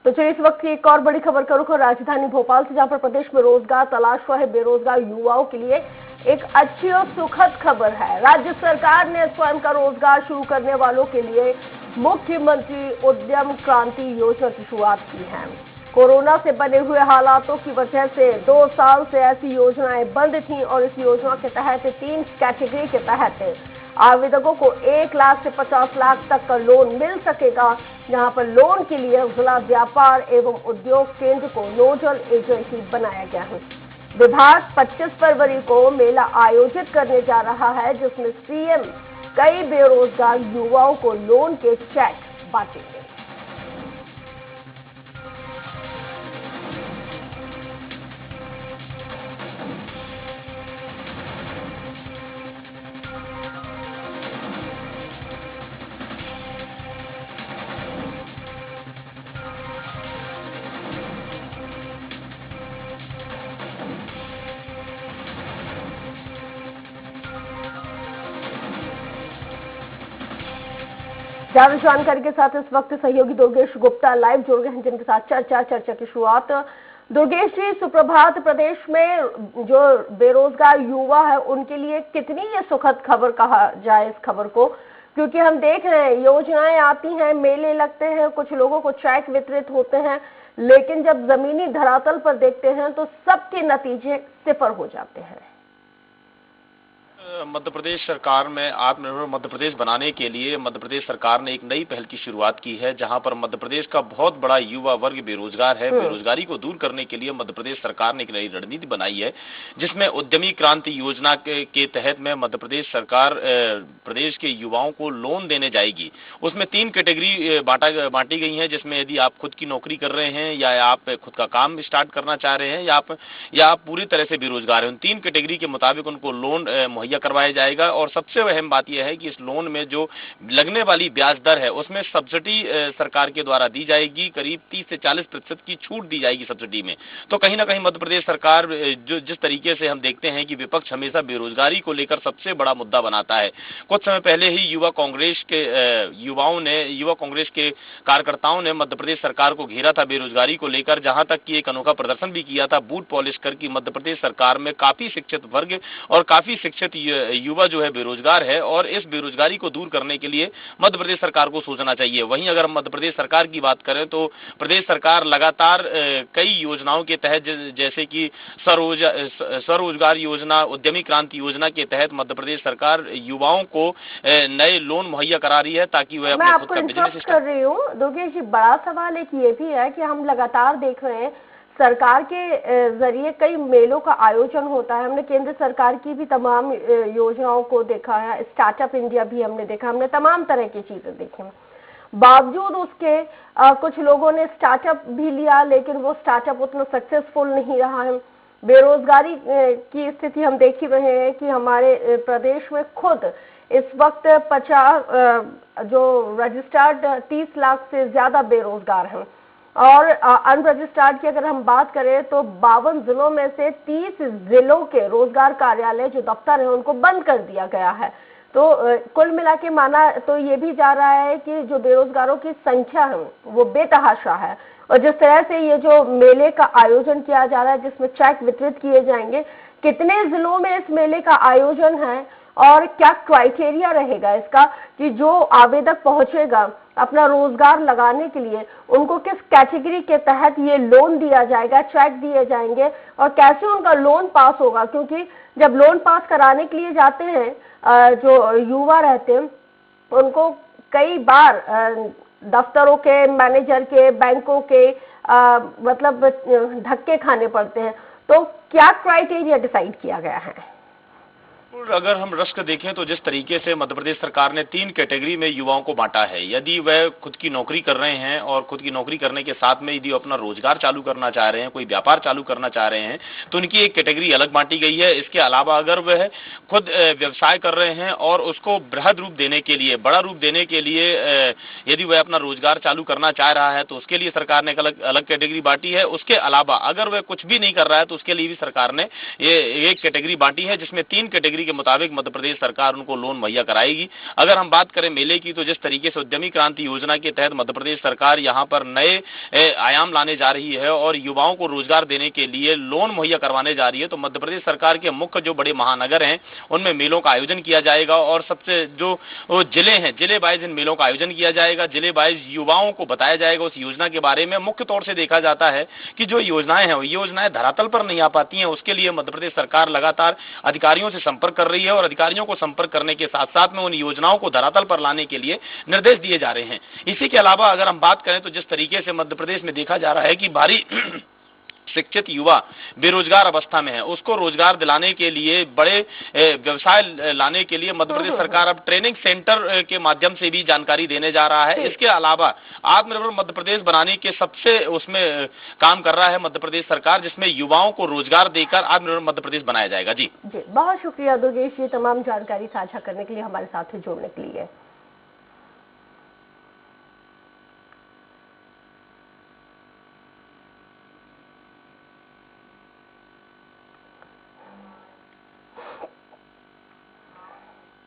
तो चलिए इस वक्त की एक और बड़ी खबर का रुख और राजधानी भोपाल से, जहां पर प्रदेश में रोजगार तलाश रहे बेरोजगार युवाओं के लिए एक अच्छी और सुखद खबर है। राज्य सरकार ने स्वयं का रोजगार शुरू करने वालों के लिए मुख्यमंत्री उद्यम क्रांति योजना की शुरुआत की है। कोरोना से बने हुए हालातों की वजह से 2 साल से ऐसी योजनाएं बंद थीं और इस योजना के तहत 3 कैटेगरी के तहत आवेदकों को 1 लाख से 50 लाख तक का लोन मिल सकेगा, जहां पर लोन के लिए जिला व्यापार एवं उद्योग केंद्र को नोडल एजेंसी बनाया गया है। विभाग 25 फरवरी को मेला आयोजित करने जा रहा है, जिसमें सीएम कई बेरोजगार युवाओं को लोन के चेक बांटेंगे। ज्यादा जानकारी के साथ इस वक्त सहयोगी दुर्गेश गुप्ता लाइव जुड़ गए हैं, जिनके साथ चर्चा की शुरुआत। दुर्गेश जी, सुप्रभात। प्रदेश में जो बेरोजगार युवा है उनके लिए कितनी ये सुखद खबर कहा जाए इस खबर को, क्योंकि हम देख रहे हैं योजनाएं आती हैं, मेले लगते हैं, कुछ लोगों को चेक वितरित होते हैं, लेकिन जब जमीनी धरातल पर देखते हैं तो सबके नतीजे सिफर हो जाते हैं। मध्य प्रदेश सरकार में आत्मनिर्भर मध्य प्रदेश बनाने के लिए मध्य प्रदेश सरकार ने एक नई पहल की शुरुआत की है, जहां पर मध्य प्रदेश का बहुत बड़ा युवा वर्ग बेरोजगार है। बेरोजगारी को दूर करने के लिए मध्य प्रदेश सरकार ने एक नई रणनीति बनाई है, जिसमें उद्यमी क्रांति योजना के तहत में मध्य प्रदेश सरकार प्रदेश के युवाओं को लोन देने जाएगी। उसमें 3 कैटेगरी बांटी गई है, जिसमें यदि आप खुद की नौकरी कर रहे हैं या आप खुद का काम स्टार्ट करना चाह रहे हैं या आप पूरी तरह से बेरोजगार हैं, उन 3 कैटेगरी के मुताबिक उनको लोन मुहैया करवाया जाएगा। और सबसे अहम बात यह है कि इस लोन में जो लगने वाली ब्याज दर है उसमें सब्सिडी सरकार के द्वारा दी जाएगी, करीब 30 से 40% की छूट दी जाएगी सब्सिडी में। तो कहीं ना कहीं मध्य प्रदेश सरकार जो जिस तरीके से हम देखते हैं कि विपक्ष हमेशा बेरोजगारी को लेकर सबसे बड़ा मुद्दा बनाता है। कुछ समय पहले ही युवा कांग्रेस के कार्यकर्ताओं ने मध्य प्रदेश सरकार को घेरा था बेरोजगारी को लेकर, जहां तक कि एक अनोखा प्रदर्शन भी किया था बूट पॉलिश कर की मध्य प्रदेश सरकार में काफी शिक्षित वर्ग और काफी शिक्षित युवा जो है बेरोजगार है, और इस बेरोजगारी को दूर करने के लिए मध्य प्रदेश सरकार को सोचना चाहिए। वहीं अगर मध्य प्रदेश सरकार की बात करें तो प्रदेश सरकार लगातार कई योजनाओं के तहत, जैसे कि स्वरोजगार योजना, उद्यमी क्रांति योजना के तहत मध्य प्रदेश सरकार युवाओं को नए लोन मुहैया करा रही है, ताकि वह अपने खुद का बिजनेस कर रही हूँ। दुर्गेश जी, बड़ा सवाल एक ये भी है कि हम लगातार देख रहे हैं सरकार के जरिए कई मेलों का आयोजन होता है। हमने केंद्र सरकार की भी तमाम योजनाओं को देखा है, स्टार्टअप इंडिया भी हमने देखा, हमने तमाम तरह की चीजें देखी। बावजूद उसके कुछ लोगों ने स्टार्टअप भी लिया, लेकिन वो स्टार्टअप उतना सक्सेसफुल नहीं रहा है। बेरोजगारी की स्थिति हम देख ही रहे हैं कि हमारे प्रदेश में खुद इस वक्त 50 जो रजिस्टर्ड 30 लाख से ज्यादा बेरोजगार हैं, और अनरजिस्टर्ड की अगर हम बात करें तो 52 जिलों में से 30 जिलों के रोजगार कार्यालय जो दफ्तर हैं उनको बंद कर दिया गया है। तो कुल मिला के माना तो ये भी जा रहा है कि जो बेरोजगारों की संख्या है वो बेतहाशा है। और जिस तरह से ये जो मेले का आयोजन किया जा रहा है, जिसमें चेक वितरित किए जाएंगे, कितने जिलों में इस मेले का आयोजन है और क्या क्राइटेरिया रहेगा इसका कि जो आवेदक पहुंचेगा अपना रोजगार लगाने के लिए, उनको किस कैटेगरी के तहत ये लोन दिया जाएगा, चेक दिए जाएंगे और कैसे उनका लोन पास होगा। क्योंकि जब लोन पास कराने के लिए जाते हैं जो युवा रहते हैं, उनको कई बार दफ्तरों के, मैनेजर के, बैंकों के मतलब धक्के खाने पड़ते हैं। तो क्या क्राइटेरिया डिसाइड किया गया है? अगर हम रश्क देखें तो जिस तरीके से मध्य प्रदेश सरकार ने 3 कैटेगरी में युवाओं को बांटा है, यदि वह खुद की नौकरी कर रहे हैं और खुद की नौकरी करने के साथ में यदि अपना रोजगार चालू करना चाह रहे हैं, कोई व्यापार चालू करना चाह रहे हैं, तो उनकी एक कैटेगरी अलग बांटी गई है। इसके अलावा अगर वह खुद व्यवसाय कर रहे हैं और उसको बृहद रूप देने के लिए, बड़ा रूप देने के लिए यदि वह अपना रोजगार चालू करना चाह रहा है तो उसके लिए सरकार ने एक अलग कैटेगरी बांटी है। उसके अलावा अगर वह कुछ भी नहीं कर रहा है तो उसके लिए भी सरकार ने ये एक कैटेगरी बांटी है, जिसमें 3 कैटेगरी जानकारी के मुताबिक मध्य प्रदेश सरकार उनको लोन मुहैया कराएगी। अगर हम बात करें मेले की, तो जिस तरीके से उद्यमी क्रांति योजना के तहत मध्य प्रदेश सरकार यहाँ पर नए आयाम लाने जा रही है और युवाओं को रोजगार देने के लिए लोन मुहैया करवाने जा रही है, तो मध्य प्रदेश सरकार के मुख्य जो बड़े महानगर हैं उनमें मेलों का आयोजन किया जाएगा और सबसे जो जिले हैं, जिले वाइज इन मेलों का आयोजन किया जाएगा। जिले वाइज युवाओं को बताया जाएगा उस योजना के बारे में। मुख्य तौर से देखा जाता है कि जो योजनाएं हैं वो योजनाएं धरातल पर नहीं आ पाती हैं, उसके लिए मध्य प्रदेश सरकार लगातार अधिकारियों से संपर्क कर रही है और अधिकारियों को संपर्क करने के साथ साथ में उन योजनाओं को धरातल पर लाने के लिए निर्देश दिए जा रहे हैं। इसी के अलावा अगर हम बात करें तो जिस तरीके से मध्य प्रदेश में देखा जा रहा है कि भारी शिक्षित युवा बेरोजगार अवस्था में है, उसको रोजगार दिलाने के लिए, बड़े व्यवसाय लाने के लिए मध्य प्रदेश सरकार अब ट्रेनिंग सेंटर के माध्यम से भी जानकारी देने जा रहा है। इसके अलावा आत्मनिर्भर मध्य प्रदेश बनाने के सबसे उसमें काम कर रहा है मध्य प्रदेश सरकार, जिसमें युवाओं को रोजगार देकर आत्मनिर्भर मध्य प्रदेश बनाया जाएगा। जी बहुत शुक्रिया दुर्गेश, ये तमाम जानकारी साझा करने के लिए, हमारे साथ जुड़ने के लिए।